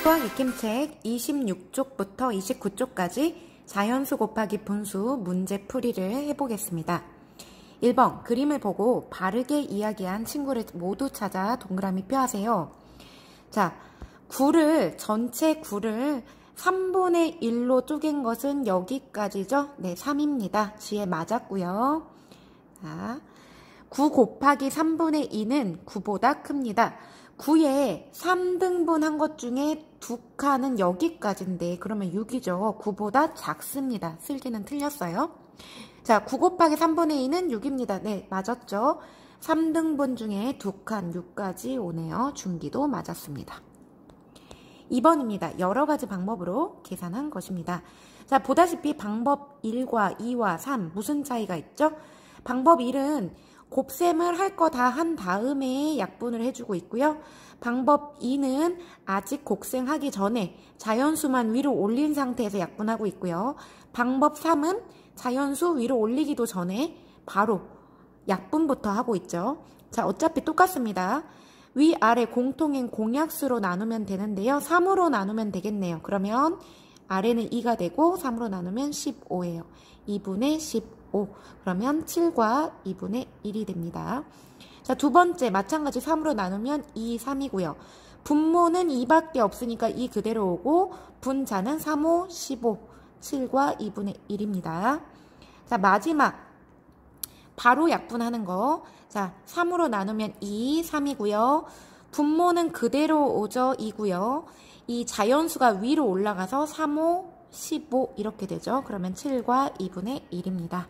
수학 익힘책 26쪽부터 29쪽까지 자연수 곱하기 분수 문제 풀이를 해보겠습니다. 1번 그림을 보고 바르게 이야기한 친구를 모두 찾아 동그라미 표하세요. 자, 전체 9를 3분의 1로 쪼갠 것은 여기까지죠? 네, 3입니다. G에 맞았고요. 자, 9 곱하기 3분의 2는 9보다 큽니다. 9에 3등분 한 것 중에 2칸은 여기까지인데 그러면 6이죠. 9보다 작습니다. 쓸기는 틀렸어요. 자, 9 곱하기 3분의 2는 6입니다. 네, 맞았죠. 3등분 중에 2칸, 6까지 오네요. 중기도 맞았습니다. 2번입니다. 여러 가지 방법으로 계산한 것입니다. 자, 보다시피 방법 1과 2와 3 무슨 차이가 있죠? 방법 1은 곱셈을 할 거 다 한 다음에 약분을 해주고 있고요. 방법 2는 아직 곱셈하기 전에 자연수만 위로 올린 상태에서 약분하고 있고요. 방법 3은 자연수 위로 올리기도 전에 바로 약분부터 하고 있죠. 자, 어차피 똑같습니다. 위아래 공통인 공약수로 나누면 되는데요. 3으로 나누면 되겠네요. 그러면 아래는 2가 되고 3으로 나누면 15예요. 2분의 15. 그러면 7과 2분의 1이 됩니다. 자, 두 번째 마찬가지 3으로 나누면 2, 3이고요. 분모는 2밖에 없으니까 2 그대로 오고 분자는 3, 5, 15. 7과 2분의 1입니다. 자, 마지막 바로 약분하는 거. 자, 3으로 나누면 2, 3이고요. 분모는 그대로 오죠. 2고요. 이 자연수가 위로 올라가서 3, 5, 15 이렇게 되죠. 그러면 7과 2분의 1입니다.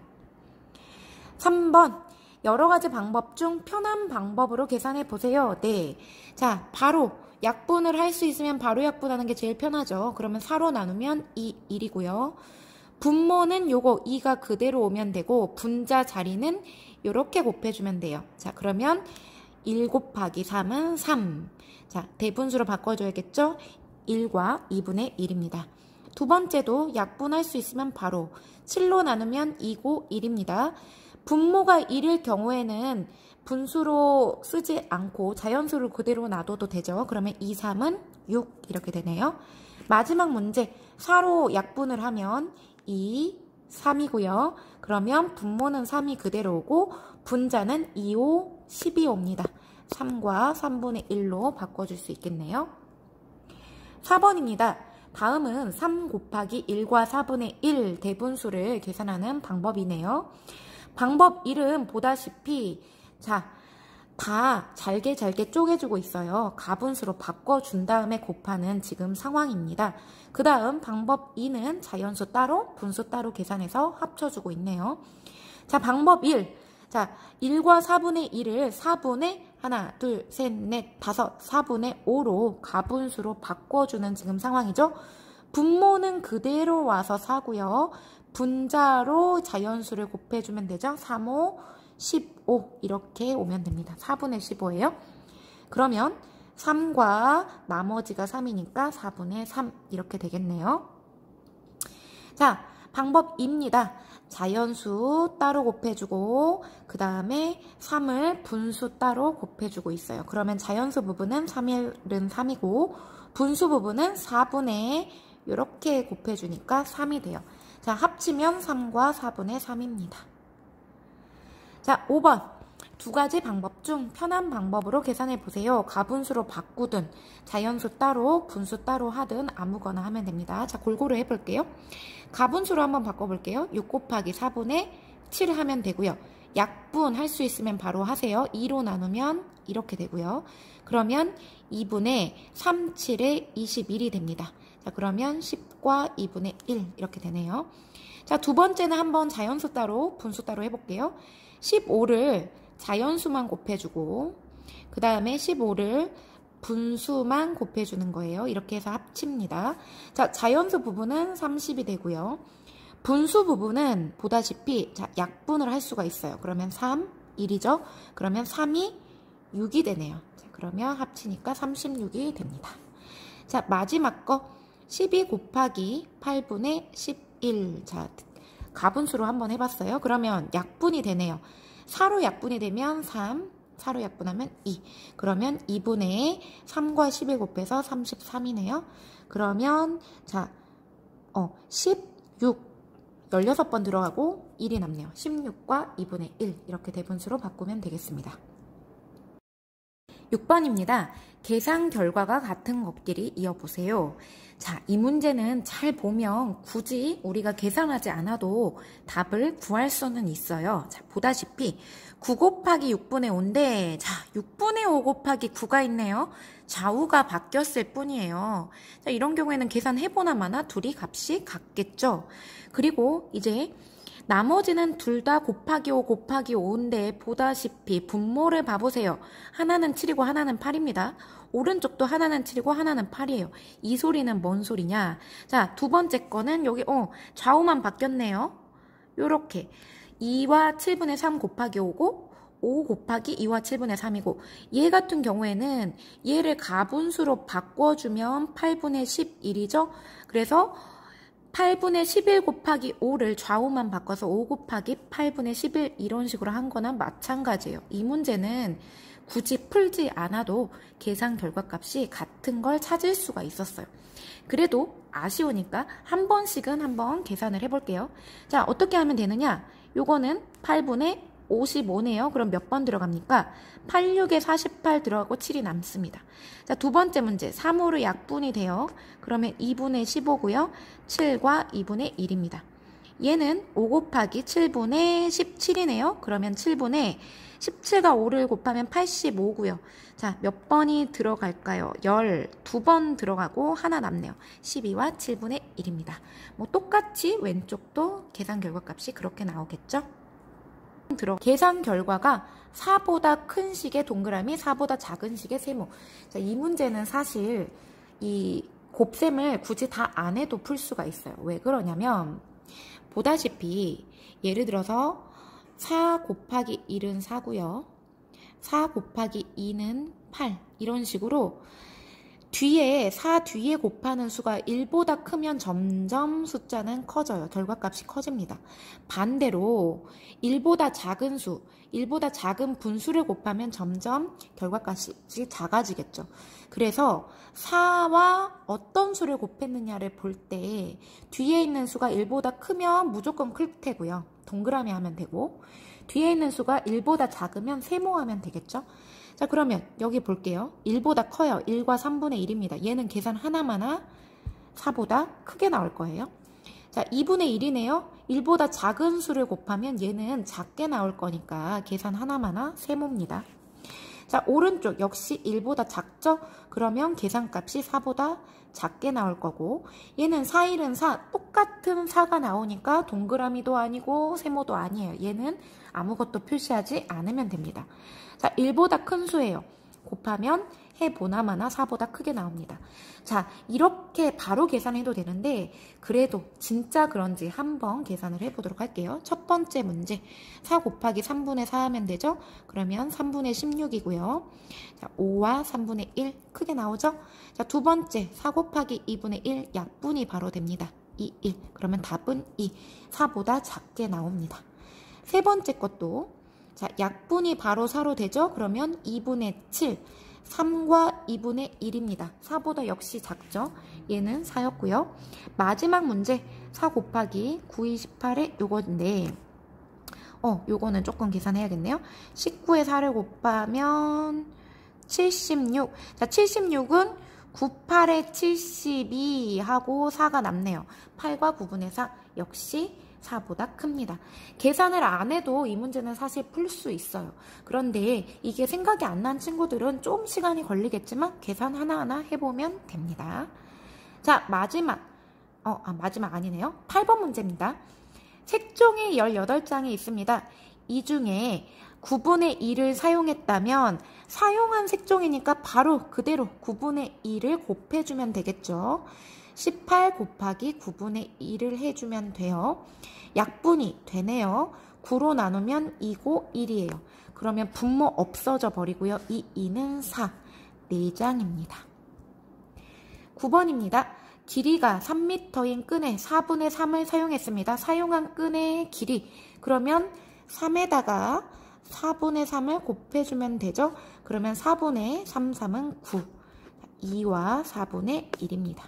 3번 여러 가지 방법 중 편한 방법으로 계산해 보세요. 네. 자, 바로 약분을 할 수 있으면 바로 약분하는 게 제일 편하죠. 그러면 4로 나누면 2, 1이고요. 분모는 요거 2가 그대로 오면 되고 분자 자리는 요렇게 곱해주면 돼요. 자, 그러면 1 곱하기 3은 3. 자, 대분수로 바꿔줘야겠죠? 1과 2분의 1입니다. 두 번째도 약분할 수 있으면 바로 7로 나누면 2고 1입니다. 분모가 1일 경우에는 분수로 쓰지 않고 자연수를 그대로 놔둬도 되죠. 그러면 2, 3은 6 이렇게 되네요. 마지막 문제 4로 약분을 하면 2, 3이고요. 그러면 분모는 3이 그대로 오고 분자는 2, 5, 12 옵니다. 3과 3분의 1로 바꿔줄 수 있겠네요. 4번입니다. 다음은 3 곱하기 1과 4분의 1 대분수를 계산하는 방법이네요. 방법 1은 보다시피 자, 다 잘게 쪼개주고 있어요. 가분수로 바꿔준 다음에 곱하는 지금 상황입니다. 그 다음 방법 2는 자연수 따로 분수 따로 계산해서 합쳐주고 있네요. 자, 방법 1. 자, 1과 4분의 1을 4분의 하나, 둘, 셋, 넷, 다섯, 4분의 5로 가분수로 바꿔주는 지금 상황이죠. 분모는 그대로 와서 4고요. 분자로 자연수를 곱해주면 되죠. 3, 5, 15 이렇게 오면 됩니다. 4분의 15예요. 그러면 3과 나머지가 3이니까 4분의 3 이렇게 되겠네요. 자, 방법 2입니다. 자연수 따로 곱해주고 그 다음에 3을 분수 따로 곱해주고 있어요. 그러면 자연수 부분은 3일은 3이고 분수 부분은 4분의 이렇게 곱해주니까 3이 돼요. 자, 합치면 3과 4분의 3입니다. 자, 5번. 두 가지 방법 중 편한 방법으로 계산해 보세요. 가분수로 바꾸든 자연수 따로 분수 따로 하든 아무거나 하면 됩니다. 자, 골고루 해볼게요. 가분수로 한번 바꿔볼게요. 6 곱하기 4분의 7 하면 되고요. 약분 할 수 있으면 바로 하세요. 2로 나누면 이렇게 되고요. 그러면 2분의 3, 7에 21이 됩니다. 자, 그러면 10과 2분의 1 이렇게 되네요. 자, 두 번째는 한번 자연수 따로 분수 따로 해볼게요. 15를 자연수만 곱해주고 그 다음에 15를 분수만 곱해주는 거예요. 이렇게 해서 합칩니다. 자, 자연수 부분은 30이 되고요. 분수 부분은 보다시피 자, 약분을 할 수가 있어요. 그러면 3, 1이죠. 그러면 3이 6이 되네요. 자, 그러면 합치니까 36이 됩니다. 자, 마지막 거 12 곱하기 8분의 11. 자, 가분수로 한번 해봤어요. 그러면 약분이 되네요. 4로 약분이 되면 3, 4로 약분하면 2. 그러면 2분의 3과 10을 곱해서 33이네요. 그러면 자, 16 16번 들어가고 1이 남네요. 16과 2분의 1 이렇게 대분수로 바꾸면 되겠습니다. 6번입니다. 계산 결과가 같은 것끼리 이어보세요. 자, 이 문제는 잘 보면 굳이 우리가 계산하지 않아도 답을 구할 수는 있어요. 자, 보다시피 9 곱하기 6분의 5인데 자, 6분의 5 곱하기 9가 있네요. 좌우가 바뀌었을 뿐이에요. 자, 이런 경우에는 계산해보나 마나 둘이 값이 같겠죠. 그리고 이제 나머지는 둘 다 곱하기 5 곱하기 5인데 보다시피 분모를 봐보세요. 하나는 7이고 하나는 8입니다. 오른쪽도 하나는 7이고 하나는 8이에요. 이 소리는 뭔 소리냐? 자, 두 번째 거는 여기 좌우만 바뀌었네요. 요렇게 2와 7분의 3 곱하기 5고 5 곱하기 2와 7분의 3이고 얘 같은 경우에는 얘를 가분수로 바꿔주면 8분의 11이죠. 그래서 8분의 11 곱하기 5를 좌우만 바꿔서 5 곱하기 8분의 11 이런 식으로 한 거나 마찬가지예요. 이 문제는 굳이 풀지 않아도 계산 결과값이 같은 걸 찾을 수가 있었어요. 그래도 아쉬우니까 한 번씩은 한번 계산을 해볼게요. 자, 어떻게 하면 되느냐? 요거는 8분의 55네요. 그럼 몇 번 들어갑니까? 8, 6에 48 들어가고 7이 남습니다. 자, 두 번째 문제. 3호로 약분이 돼요. 그러면 2분의 15고요. 7과 2분의 1입니다. 얘는 5 곱하기 7분의 17이네요. 그러면 7분의 17과 5를 곱하면 85고요. 자, 몇 번이 들어갈까요? 12번 들어가고 하나 남네요. 12와 7분의 1입니다. 뭐 똑같이 왼쪽도 계산 결과값이 그렇게 나오겠죠? 계산 결과가 4보다 큰 식의 동그라미, 4보다 작은 식의 세모. 자, 이 문제는 사실 이 곱셈을 굳이 다 안 해도 풀 수가 있어요. 왜 그러냐면 보다시피 예를 들어서 4 곱하기 1은 4고요. 4 곱하기 2는 8 이런 식으로 뒤에 4 뒤에 곱하는 수가 1보다 크면 점점 숫자는 커져요. 결과값이 커집니다. 반대로 1보다 작은 수, 1보다 작은 분수를 곱하면 점점 결과값이 작아지겠죠. 그래서 4와 어떤 수를 곱했느냐를 볼 때 뒤에 있는 수가 1보다 크면 무조건 클 테고요. 동그라미 하면 되고 뒤에 있는 수가 1보다 작으면 세모하면 되겠죠. 자, 그러면 여기 볼게요. 1보다 커요. 1과 3분의 1입니다. 얘는 계산 하나마나 4보다 크게 나올 거예요. 자, 2분의 1이네요. 1보다 작은 수를 곱하면 얘는 작게 나올 거니까 계산 하나마나 세모입니다. 자, 오른쪽 역시 1보다 작죠? 그러면 계산값이 4보다 작게 나올 거고 얘는 4, 1은 4, 똑같은 4가 나오니까 동그라미도 아니고 세모도 아니에요. 얘는 아무것도 표시하지 않으면 됩니다. 자, 1보다 큰 수예요. 곱하면 해보나마나 4보다 크게 나옵니다. 자, 이렇게 바로 계산해도 되는데 그래도 진짜 그런지 한번 계산을 해보도록 할게요. 첫 번째 문제 4 곱하기 3분의 4 하면 되죠? 그러면 3분의 16이고요. 자, 5와 3분의 1 크게 나오죠? 자, 두 번째 4 곱하기 2분의 1 약분이 바로 됩니다. 2, 1 그러면 답은 2 4보다 작게 나옵니다. 세 번째 것도 자, 약분이 바로 4로 되죠? 그러면 2분의 7 3과 2분의 1입니다. 4보다 역시 작죠? 얘는 4였고요. 마지막 문제 4 곱하기 9, 28에 요건데 요거는 조금 계산해야겠네요. 19에 4를 곱하면 76. 자, 76은 98에 72 하고 4가 남네요. 8과 9분의 4 역시 4보다 큽니다. 계산을 안 해도 이 문제는 사실 풀 수 있어요. 그런데 이게 생각이 안 난 친구들은 좀 시간이 걸리겠지만 계산 하나하나 해보면 됩니다. 자, 마지막 아니네요. 8번 문제입니다. 색종이 18장이 있습니다. 이 중에 9분의 1을 사용했다면 사용한 색종이니까 바로 그대로 9분의 1을 곱해주면 되겠죠. 18 곱하기 9분의 1을 해주면 돼요. 약분이 되네요. 9로 나누면 2고 1이에요. 그러면 분모 없어져 버리고요. 이 2는 4, 4장입니다. 9번입니다. 길이가 3m인 끈에 4분의 3을 사용했습니다. 사용한 끈의 길이 그러면 3에다가 4분의 3을 곱해주면 되죠. 그러면 4분의 3, 3은 9. 2와 4분의 1입니다.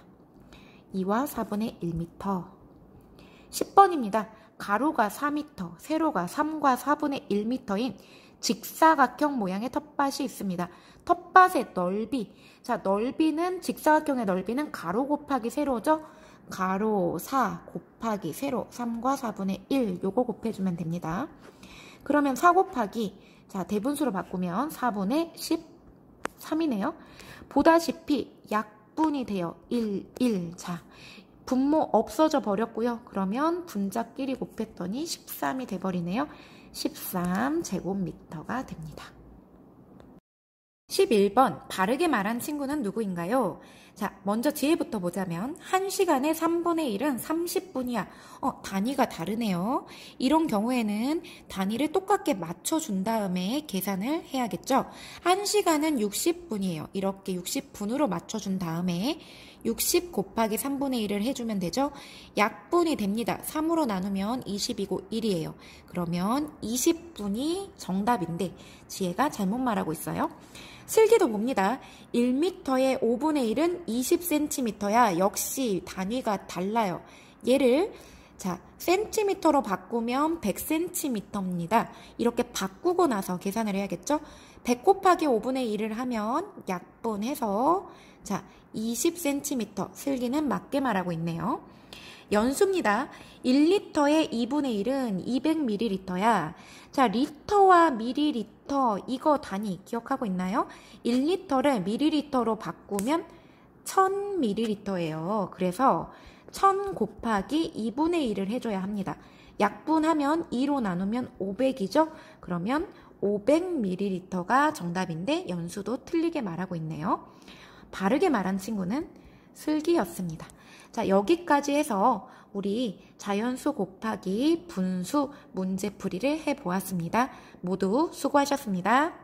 2와 4분의 1m. 10번입니다. 가로가 4m, 세로가 3과 4분의 1m인 직사각형 모양의 텃밭이 있습니다. 텃밭의 넓이. 자, 넓이는 직사각형의 넓이는 가로 곱하기 세로죠. 가로 4 곱하기 세로 3과 4분의 1 요거 곱해주면 됩니다. 그러면 4 곱하기 자 대분수로 바꾸면 4분의 13이네요. 보다시피 약분이 돼요. 1, 1. 자, 분모 없어져 버렸고요. 그러면 분자끼리 곱했더니 13이 돼버리네요. 13제곱미터가 됩니다. 11번 바르게 말한 친구는 누구인가요? 자, 먼저 뒤에부터 보자면 1시간에 3분의 1은 30분이야. 단위가 다르네요. 이런 경우에는 단위를 똑같게 맞춰준 다음에 계산을 해야겠죠. 1시간은 60분이에요. 이렇게 60분으로 맞춰준 다음에 60 곱하기 3분의 1을 해주면 되죠. 약분이 됩니다. 3으로 나누면 20이고 1이에요. 그러면 20분이 정답인데 지혜가 잘못 말하고 있어요. 슬기도 봅니다. 1m의 5분의 1은 20cm야. 역시 단위가 달라요. 얘를 자 센티미터로 바꾸면 100cm입니다. 이렇게 바꾸고 나서 계산을 해야겠죠. 100 곱하기 5분의 1을 하면 약분해서 자 20cm. 슬기는 맞게 말하고 있네요. 연수입니다. 1리터의 2분의 1은 200ml야. 자, 리터와 밀리리터 이거 단위 기억하고 있나요? 1리터를 밀리리터로 바꾸면 1000ml예요. 그래서 1000 곱하기 2분의 1을 해줘야 합니다. 약분하면 2로 나누면 500이죠? 그러면 500ml가 정답인데 연수도 틀리게 말하고 있네요. 바르게 말한 친구는 슬기였습니다. 자, 여기까지 해서 우리 자연수 곱하기 분수 문제풀이를 해보았습니다. 모두 수고하셨습니다.